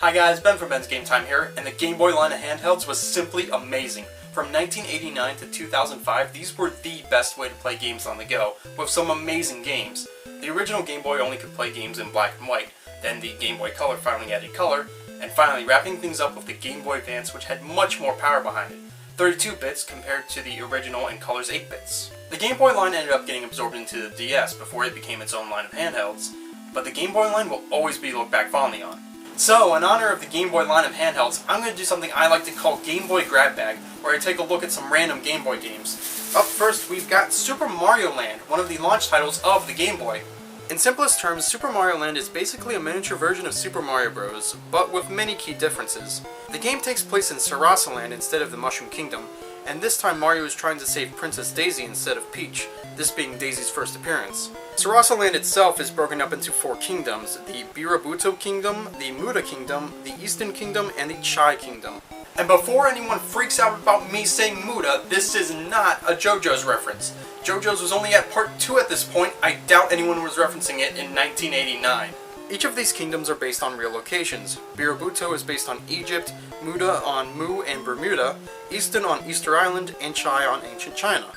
Hi guys, Ben from BensGameTime here, and the Game Boy line of handhelds was simply amazing. From 1989 to 2005, these were the best way to play games on the go, with some amazing games. The original Game Boy only could play games in black and white, then the Game Boy Color finally added color, and finally wrapping things up with the Game Boy Advance, which had much more power behind it. 32 bits compared to the original and Color's 8 bits. The Game Boy line ended up getting absorbed into the DS before it became its own line of handhelds, but the Game Boy line will always be looked back fondly on. So, in honor of the Game Boy line of handhelds, I'm going to do something I like to call Game Boy Grab Bag, where I take a look at some random Game Boy games. Up first, we've got Super Mario Land, one of the launch titles of the Game Boy. In simplest terms, Super Mario Land is basically a miniature version of Super Mario Bros., but with many key differences. The game takes place in Sarasa Land instead of the Mushroom Kingdom, and this time Mario is trying to save Princess Daisy instead of Peach, this being Daisy's first appearance. Sarasa Land itself is broken up into 4 kingdoms: the Birabuto Kingdom, the Muda Kingdom, the Eastern Kingdom, and the Chai Kingdom. And before anyone freaks out about me saying Muda, this is not a JoJo's reference. JoJo's was only at part 2 at this point. I doubt anyone was referencing it in 1989. Each of these kingdoms are based on real locations. Birabuto is based on Egypt, Muda on Mu and Bermuda, Eastern on Easter Island, and Chai on ancient China.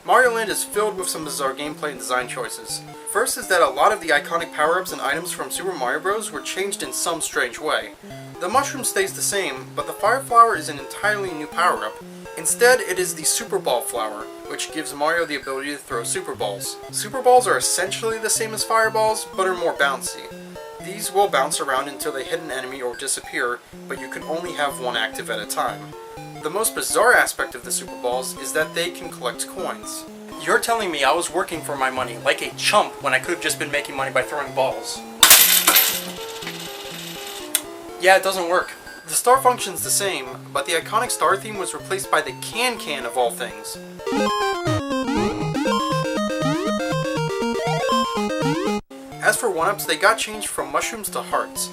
Mario Land is filled with some bizarre gameplay and design choices. First is that a lot of the iconic power-ups and items from Super Mario Bros. Were changed in some strange way. The mushroom stays the same, but the fire flower is an entirely new power-up. Instead, it is the Super Ball flower, which gives Mario the ability to throw Super Balls. Super Balls are essentially the same as Fireballs, but are more bouncy. These will bounce around until they hit an enemy or disappear, but you can only have one active at a time. The most bizarre aspect of the Super Balls is that they can collect coins. You're telling me I was working for my money like a chump when I could have just been making money by throwing balls. Yeah, it doesn't work. The star function's the same, but the iconic star theme was replaced by the can of all things. As for 1-ups, they got changed from mushrooms to hearts.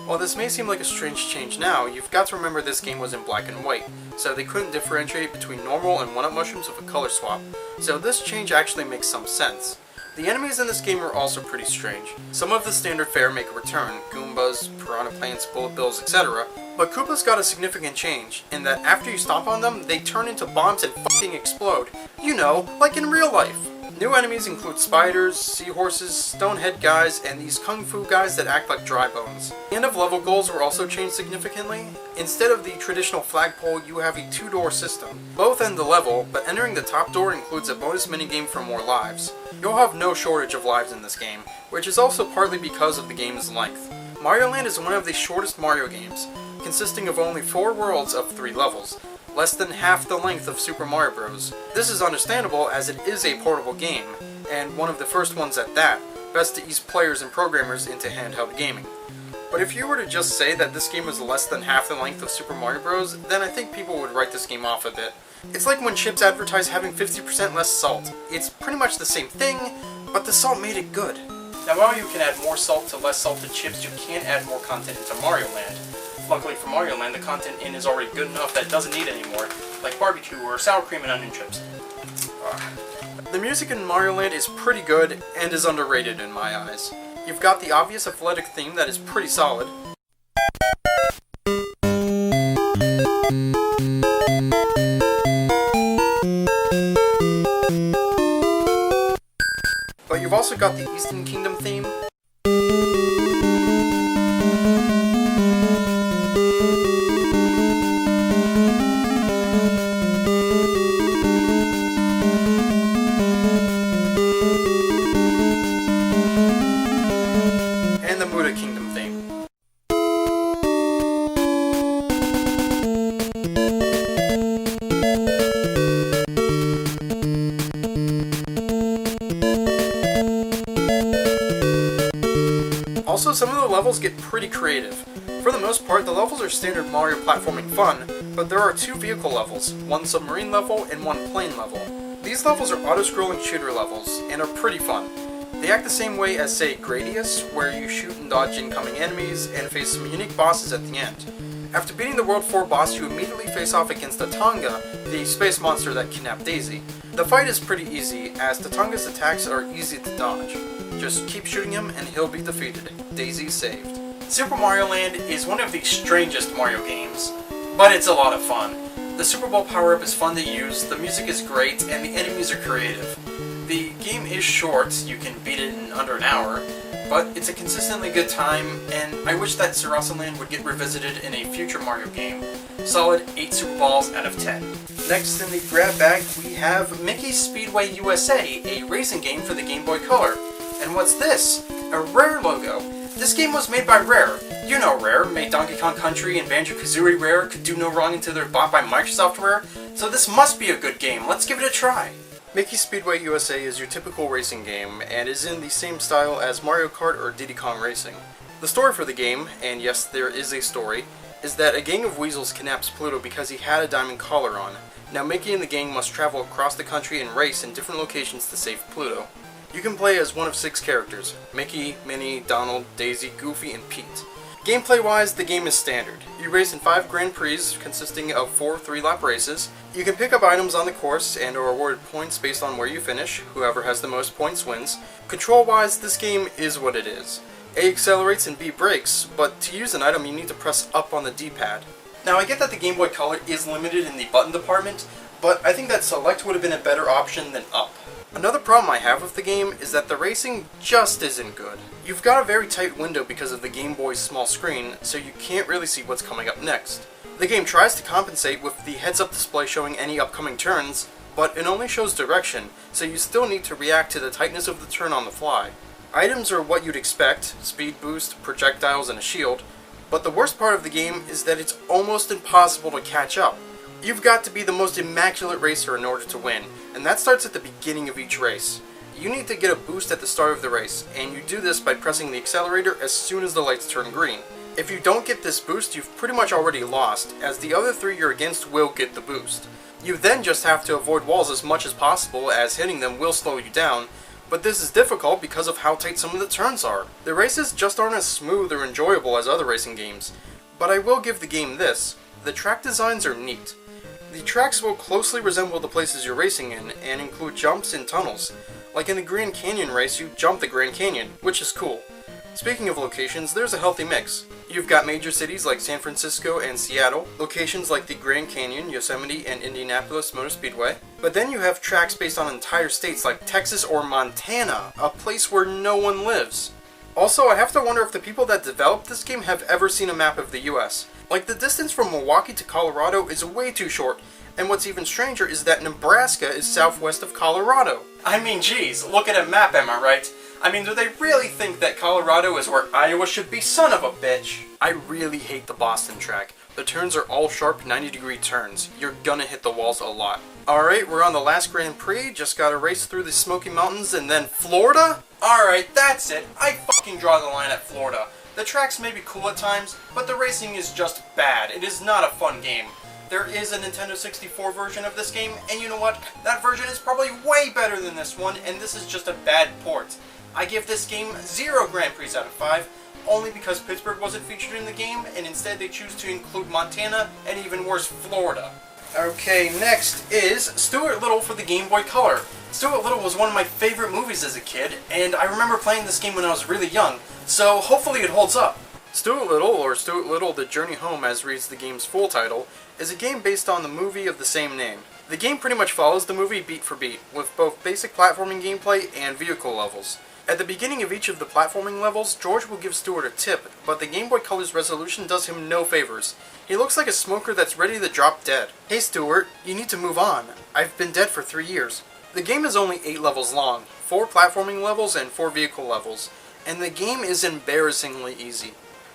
While this may seem like a strange change now, you've got to remember this game was in black and white, so they couldn't differentiate between normal and 1-up mushrooms with a color swap, so this change actually makes some sense. The enemies in this game are also pretty strange. Some of the standard fare make a return: Goombas, Piranha Plants, Bullet Bills, etc. But Koopas got a significant change, in that after you stomp on them, they turn into bombs and fucking explode. You know, like in real life. New enemies include spiders, seahorses, stonehead guys, and these kung fu guys that act like dry bones. The end of level goals were also changed significantly. Instead of the traditional flagpole, you have a 2-door system. Both end the level, but entering the top door includes a bonus minigame for more lives. You'll have no shortage of lives in this game, which is also partly because of the game's length. Mario Land is one of the shortest Mario games, consisting of only 4 worlds of 3 levels. Less than half the length of Super Mario Bros. This is understandable as it is a portable game, and one of the first ones at that, best to ease players and programmers into handheld gaming. But if you were to just say that this game was less than half the length of Super Mario Bros., then I think people would write this game off a bit. It's like when chips advertise having 50% less salt. It's pretty much the same thing, but the salt made it good. Now while you can add more salt to less salted chips, you can add more content into Mario Land. Luckily for Mario Land, the content in is already good enough that it doesn't need any more, like barbecue or sour cream and onion chips. The music in Mario Land is pretty good, and is underrated in my eyes. You've got the obvious athletic theme that is pretty solid. But you've also got the Eastern Kingdom theme. Also, some of the levels get pretty creative. For the most part, the levels are standard Mario platforming fun, but there are 2 vehicle levels, one submarine level and one plane level. These levels are auto-scrolling shooter levels, and are pretty fun. They act the same way as, say, Gradius, where you shoot and dodge incoming enemies, and face some unique bosses at the end. After beating the World 4 boss, you immediately face off against Tatanga, the space monster that kidnapped Daisy. The fight is pretty easy, as Tatanga's attacks are easy to dodge. Just keep shooting him and he'll be defeated. Daisy saved. Super Mario Land is one of the strangest Mario games, but it's a lot of fun. The Super Bowl power-up is fun to use, the music is great, and the enemies are creative. The game is short, you can beat it in under an hour, but it's a consistently good time, and I wish that Sarasa Land would get revisited in a future Mario game. Solid 8 Super Balls out of 10. Next in the grab bag, we have Mickey's Speedway USA, a racing game for the Game Boy Color. And what's this? A Rare logo. This game was made by Rare. You know Rare, made Donkey Kong Country and Banjo-Kazooie Rare, could do no wrong until they're bought by Microsoft Rare, so this must be a good game, let's give it a try. Mickey's Speedway USA is your typical racing game, and is in the same style as Mario Kart or Diddy Kong Racing. The story for the game, and yes there is a story, is that a gang of weasels kidnaps Pluto because he had a diamond collar on. Now Mickey and the gang must travel across the country and race in different locations to save Pluto. You can play as one of 6 characters: Mickey, Minnie, Donald, Daisy, Goofy, and Pete. Gameplay-wise, the game is standard. You race in 5 Grand Prix consisting of 4 3-lap races. You can pick up items on the course and are awarded points based on where you finish. Whoever has the most points wins. Control-wise, this game is what it is. A accelerates and B brakes, but to use an item you need to press up on the D-pad. Now I get that the Game Boy Color is limited in the button department, but I think that select would have been a better option than up. Another problem I have with the game is that the racing just isn't good. You've got a very tight window because of the Game Boy's small screen, so you can't really see what's coming up next. The game tries to compensate with the heads-up display showing any upcoming turns, but it only shows direction, so you still need to react to the tightness of the turn on the fly. Items are what you'd expect: speed boost, projectiles, and a shield, but the worst part of the game is that it's almost impossible to catch up. You've got to be the most immaculate racer in order to win, and that starts at the beginning of each race. You need to get a boost at the start of the race, and you do this by pressing the accelerator as soon as the lights turn green. If you don't get this boost, you've pretty much already lost, as the other 3 you're against will get the boost. You then just have to avoid walls as much as possible, as hitting them will slow you down, but this is difficult because of how tight some of the turns are. The races just aren't as smooth or enjoyable as other racing games, but I will give the game this: the track designs are neat. The tracks will closely resemble the places you're racing in, and include jumps and tunnels. Like in the Grand Canyon race, you jump the Grand Canyon, which is cool. Speaking of locations, there's a healthy mix. You've got major cities like San Francisco and Seattle, locations like the Grand Canyon, Yosemite, and Indianapolis Motor Speedway. But then you have tracks based on entire states like Texas or Montana, a place where no one lives. Also, I have to wonder if the people that developed this game have ever seen a map of the US. Like, the distance from Milwaukee to Colorado is way too short, and what's even stranger is that Nebraska is southwest of Colorado. I mean, geez, look at a map, am I right? I mean, do they really think that Colorado is where Iowa should be, son of a bitch? I really hate the Boston track. The turns are all sharp 90-degree turns. You're gonna hit the walls a lot. Alright, we're on the last Grand Prix, just gotta race through the Smoky Mountains and then Florida? Alright, that's it. I fucking draw the line at Florida. The tracks may be cool at times, but the racing is just bad. It is not a fun game. There is a Nintendo 64 version of this game, and you know what? That version is probably way better than this one, and this is just a bad port. I give this game 0 Grand Prix out of 5, only because Pittsburgh wasn't featured in the game, and instead they choose to include Montana, and even worse, Florida. Okay, next is Stuart Little for the Game Boy Color. Stuart Little was one of my favorite movies as a kid, and I remember playing this game when I was really young, so hopefully it holds up. Stuart Little, or Stuart Little: The Journey Home as reads the game's full title, is a game based on the movie of the same name. The game pretty much follows the movie beat for beat, with both basic platforming gameplay and vehicle levels. At the beginning of each of the platforming levels, George will give Stuart a tip, but the Game Boy Color's resolution does him no favors. He looks like a smoker that's ready to drop dead. Hey Stuart, you need to move on. I've been dead for 3 years. The game is only 8 levels long, 4 platforming levels and 4 vehicle levels, and the game is embarrassingly easy.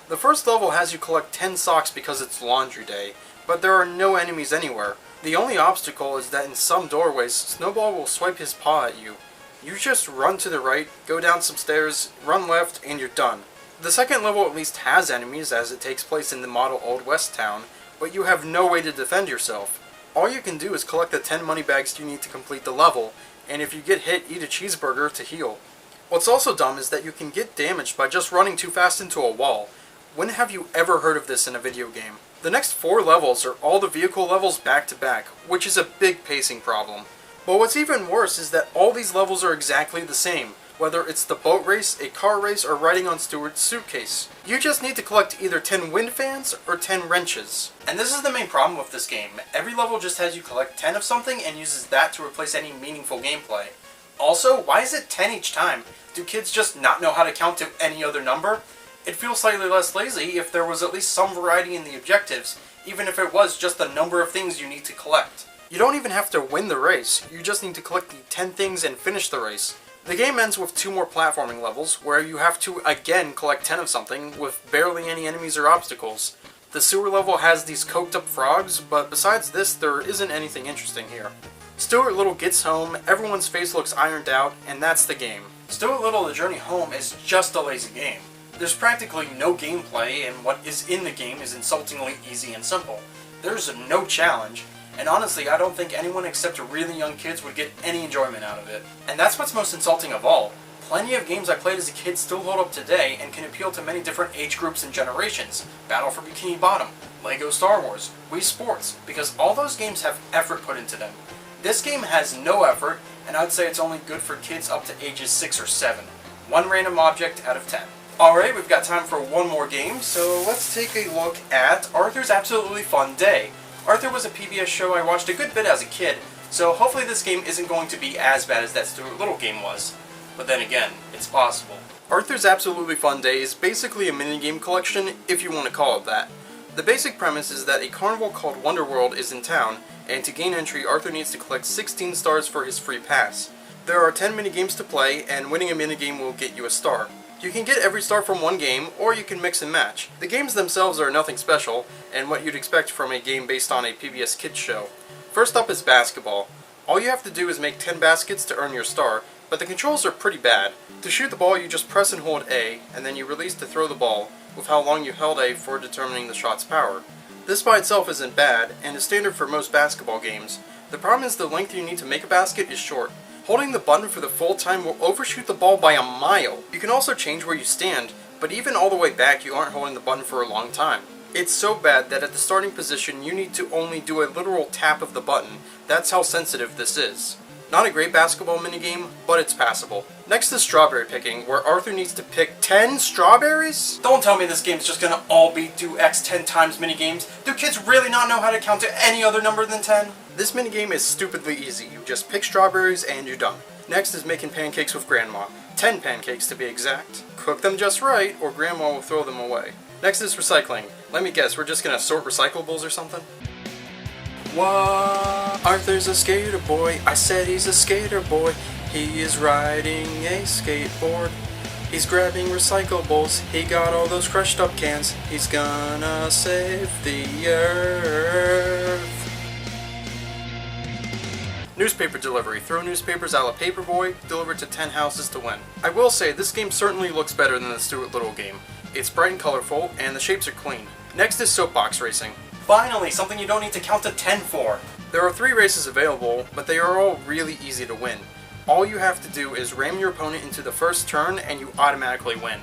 The first level has you collect 10 socks because it's laundry day, but there are no enemies anywhere. The only obstacle is that in some doorways, Snowball will swipe his paw at you. You just run to the right, go down some stairs, run left, and you're done. The second level at least has enemies, as it takes place in the model Old West town, but you have no way to defend yourself. All you can do is collect the 10 money bags you need to complete the level, and if you get hit, eat a cheeseburger to heal. What's also dumb is that you can get damaged by just running too fast into a wall. When have you ever heard of this in a video game? The next 4 levels are all the vehicle levels back to back, which is a big pacing problem. But what's even worse is that all these levels are exactly the same. whether it's the boat race, a car race, or riding on Stuart's suitcase. You just need to collect either 10 wind fans or 10 wrenches. And this is the main problem with this game. Every level just has you collect 10 of something and uses that to replace any meaningful gameplay. Also, why is it 10 each time? Do kids just not know how to count to any other number? It'd feel slightly less lazy if there was at least some variety in the objectives, even if it was just the number of things you need to collect. You don't even have to win the race, you just need to collect the 10 things and finish the race. The game ends with 2 more platforming levels, where you have to again collect 10 of something, with barely any enemies or obstacles. The sewer level has these coked up frogs, but besides this, there isn't anything interesting here. Stuart Little gets home, everyone's face looks ironed out, and that's the game. Stuart Little The Journey Home is just a lazy game. There's practically no gameplay, and what is in the game is insultingly easy and simple. There's no challenge, and honestly I don't think anyone except really young kids would get any enjoyment out of it. And that's what's most insulting of all. Plenty of games I played as a kid still hold up today and can appeal to many different age groups and generations. Battle for Bikini Bottom, Lego Star Wars, Wii Sports, because all those games have effort put into them. This game has no effort, and I'd say it's only good for kids up to ages 6 or 7. 1 random object out of 10. Alright, we've got time for one more game, so let's take a look at Arthur's Absolutely Fun Day. Arthur was a PBS show I watched a good bit as a kid, so hopefully this game isn't going to be as bad as that Stuart Little game was. But then again, it's possible. Arthur's Absolutely Fun Day is basically a minigame collection, if you want to call it that. The basic premise is that a carnival called Wonderworld is in town, and to gain entry, Arthur needs to collect 16 stars for his free pass. There are 10 minigames to play, and winning a minigame will get you a star. You can get every star from one game, or you can mix and match. The games themselves are nothing special, and what you'd expect from a game based on a PBS Kids show. First up is basketball. All you have to do is make 10 baskets to earn your star, but the controls are pretty bad. To shoot the ball, you just press and hold A, and then you release to throw the ball, with how long you held A for determining the shot's power. This by itself isn't bad, and is standard for most basketball games. The problem is the length you need to make a basket is short. Holding the button for the full time will overshoot the ball by a mile. You can also change where you stand, but even all the way back you aren't holding the button for a long time. It's so bad that at the starting position you need to only do a literal tap of the button. That's how sensitive this is. Not a great basketball minigame, but it's passable. Next is strawberry picking, where Arthur needs to pick 10 strawberries? Don't tell me this game's just gonna all be do X 10 times minigames. Do kids really not know how to count to any other number than 10? This minigame is stupidly easy. You just pick strawberries and you're done. Next is making pancakes with Grandma. 10 pancakes to be exact. Cook them just right, or Grandma will throw them away. Next is recycling. Let me guess, we're just gonna sort recyclables or something? What? Arthur's a skater boy. I said he's a skater boy. He is riding a skateboard. He's grabbing recyclables. He got all those crushed up cans. He's gonna save the earth. Newspaper delivery. Throw newspapers a la Paperboy. Deliver to 10 houses to win. I will say, this game certainly looks better than the Stuart Little game. It's bright and colorful, and the shapes are clean. Next is soapbox racing. Finally, something you don't need to count to 10 for. There are 3 races available, but they are all really easy to win. All you have to do is ram your opponent into the first turn and you automatically win.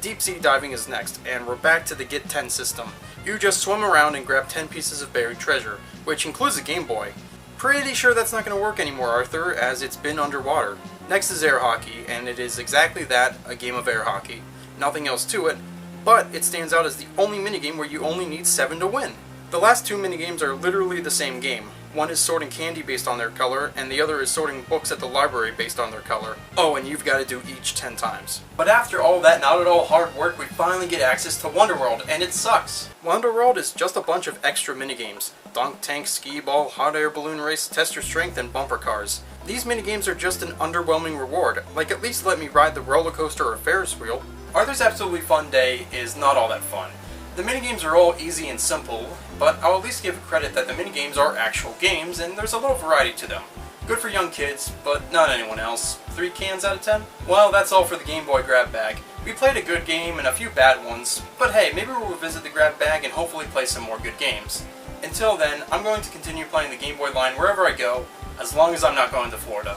Deep sea diving is next, and we're back to the Get 10 system. You just swim around and grab 10 pieces of buried treasure, which includes a Game Boy. Pretty sure that's not going to work anymore, Arthur, as it's been underwater. Next is air hockey, and it is exactly that, a game of air hockey. Nothing else to it, but it stands out as the only minigame where you only need 7 to win. The last 2 minigames are literally the same game. One is sorting candy based on their color, and the other is sorting books at the library based on their color. Oh, and you've got to do each 10 times. But after all that not at all hard work, we finally get access to Wonderworld, and it sucks. Wonderworld is just a bunch of extra minigames. Dunk tank, skee ball, hot air balloon race, test your strength, and bumper cars. These minigames are just an underwhelming reward. Like, at least let me ride the roller coaster or Ferris wheel. Arthur's Absolutely Fun Day is not all that fun. The minigames are all easy and simple, but I'll at least give credit that the minigames are actual games and there's a little variety to them. Good for young kids, but not anyone else. 3 cans out of 10? Well, that's all for the Game Boy grab bag. We played a good game and a few bad ones, but hey, maybe we'll revisit the grab bag and hopefully play some more good games. Until then, I'm going to continue playing the Game Boy line wherever I go, as long as I'm not going to Florida.